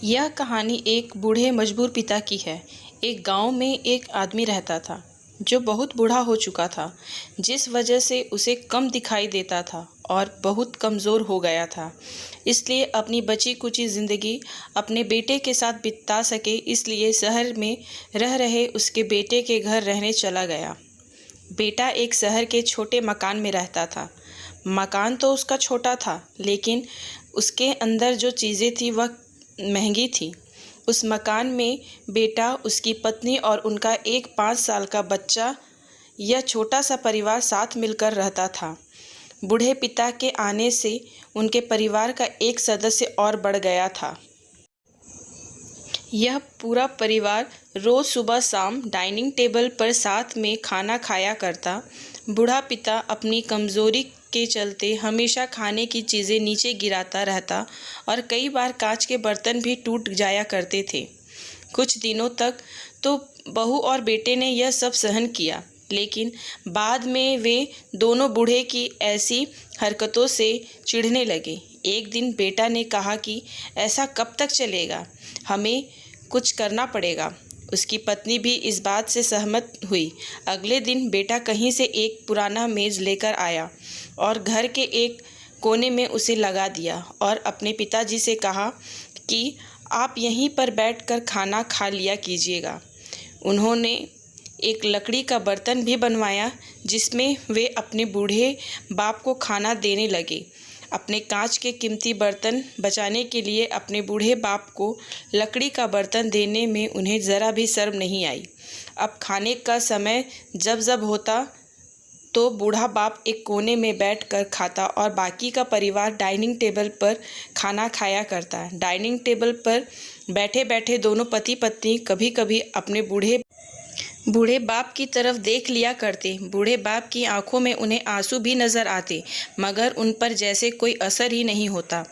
यह कहानी एक बूढ़े मजबूर पिता की है। एक गांव में एक आदमी रहता था जो बहुत बूढ़ा हो चुका था, जिस वजह से उसे कम दिखाई देता था और बहुत कमज़ोर हो गया था। इसलिए अपनी बची कुची ज़िंदगी अपने बेटे के साथ बिता सके, इसलिए शहर में रह रहे उसके बेटे के घर रहने चला गया। बेटा एक शहर के छोटे मकान में रहता था। मकान तो उसका छोटा था, लेकिन उसके अंदर जो चीज़ें थी वह महंगी थी। उस मकान में बेटा, उसकी पत्नी और उनका एक 5 साल का बच्चा, यह छोटा सा परिवार साथ मिलकर रहता था। बूढ़े पिता के आने से उनके परिवार का एक सदस्य और बढ़ गया था। यह पूरा परिवार रोज़ सुबह शाम डाइनिंग टेबल पर साथ में खाना खाया करता। बूढ़ा पिता अपनी कमज़ोरी के चलते हमेशा खाने की चीज़ें नीचे गिराता रहता और कई बार कांच के बर्तन भी टूट जाया करते थे। कुछ दिनों तक तो बहू और बेटे ने यह सब सहन किया, लेकिन बाद में वे दोनों बूढ़े की ऐसी हरकतों से चिढ़ने लगे। एक दिन बेटा ने कहा कि ऐसा कब तक चलेगा, हमें कुछ करना पड़ेगा। उसकी पत्नी भी इस बात से सहमत हुई। अगले दिन बेटा कहीं से एक पुराना मेज़ लेकर आया और घर के एक कोने में उसे लगा दिया और अपने पिताजी से कहा कि आप यहीं पर बैठकर खाना खा लिया कीजिएगा। उन्होंने एक लकड़ी का बर्तन भी बनवाया जिसमें वे अपने बूढ़े बाप को खाना देने लगे। अपने कांच के कीमती बर्तन बचाने के लिए अपने बूढ़े बाप को लकड़ी का बर्तन देने में उन्हें ज़रा भी शर्म नहीं आई। अब खाने का समय जब होता तो बूढ़ा बाप एक कोने में बैठकर खाता और बाकी का परिवार डाइनिंग टेबल पर खाना खाया करता। डाइनिंग टेबल पर बैठे बैठे दोनों पति पत्नी कभी कभी अपने बूढ़े बाप की तरफ देख लिया करते। बूढ़े बाप की आंखों में उन्हें आंसू भी नज़र आते, मगर उन पर जैसे कोई असर ही नहीं होता।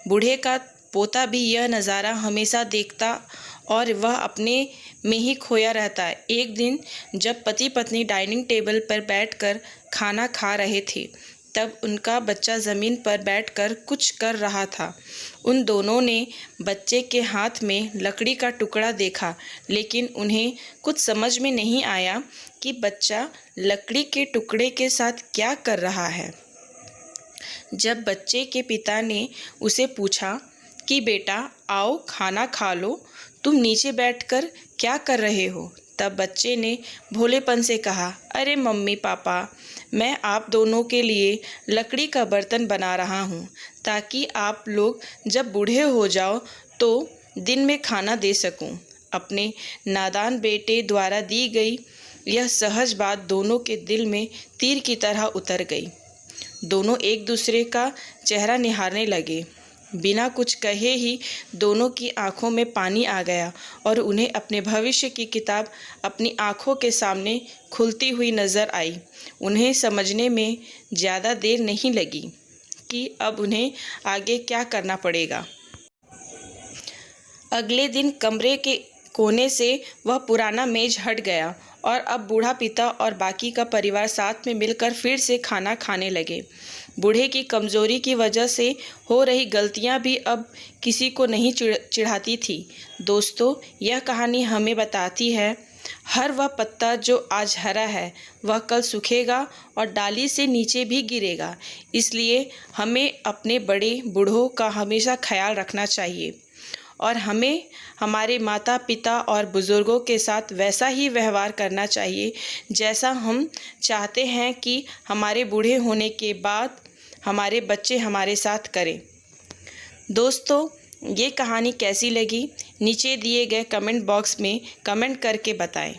बूढ़े का पोता भी यह नज़ारा हमेशा देखता और वह अपने में ही खोया रहता। एक दिन जब पति पत्नी डाइनिंग टेबल पर बैठकर खाना खा रहे थे, तब उनका बच्चा ज़मीन पर बैठकर कुछ कर रहा था। उन दोनों ने बच्चे के हाथ में लकड़ी का टुकड़ा देखा, लेकिन उन्हें कुछ समझ में नहीं आया कि बच्चा लकड़ी के टुकड़े के साथ क्या कर रहा है। जब बच्चे के पिता ने उसे पूछा कि बेटा आओ खाना खा लो, तुम नीचे बैठकर क्या कर रहे हो, तब बच्चे ने भोलेपन से कहा, अरे मम्मी पापा, मैं आप दोनों के लिए लकड़ी का बर्तन बना रहा हूँ ताकि आप लोग जब बूढ़े हो जाओ तो दिन में खाना दे सकूँ। अपने नादान बेटे द्वारा दी गई यह सहज बात दोनों के दिल में तीर की तरह उतर गई। दोनों एक दूसरे का चेहरा निहारने लगे। बिना कुछ कहे ही दोनों की आंखों में पानी आ गया और उन्हें अपने भविष्य की किताब अपनी आंखों के सामने खुलती हुई नज़र आई। उन्हें समझने में ज़्यादा देर नहीं लगी कि अब उन्हें आगे क्या करना पड़ेगा। अगले दिन कमरे के कोने से वह पुराना मेज हट गया और अब बूढ़ा पिता और बाकी का परिवार साथ में मिलकर फिर से खाना खाने लगे। बूढ़े की कमज़ोरी की वजह से हो रही गलतियां भी अब किसी को नहीं चिढ़ाती थी। दोस्तों, यह कहानी हमें बताती है, हर वह पत्ता जो आज हरा है वह कल सूखेगा और डाली से नीचे भी गिरेगा। इसलिए हमें अपने बड़े बूढ़ों का हमेशा ख्याल रखना चाहिए और हमें हमारे माता पिता और बुज़ुर्गों के साथ वैसा ही व्यवहार करना चाहिए जैसा हम चाहते हैं कि हमारे बूढ़े होने के बाद हमारे बच्चे हमारे साथ करें। दोस्तों, ये कहानी कैसी लगी नीचे दिए गए कमेंट बॉक्स में कमेंट करके बताएं।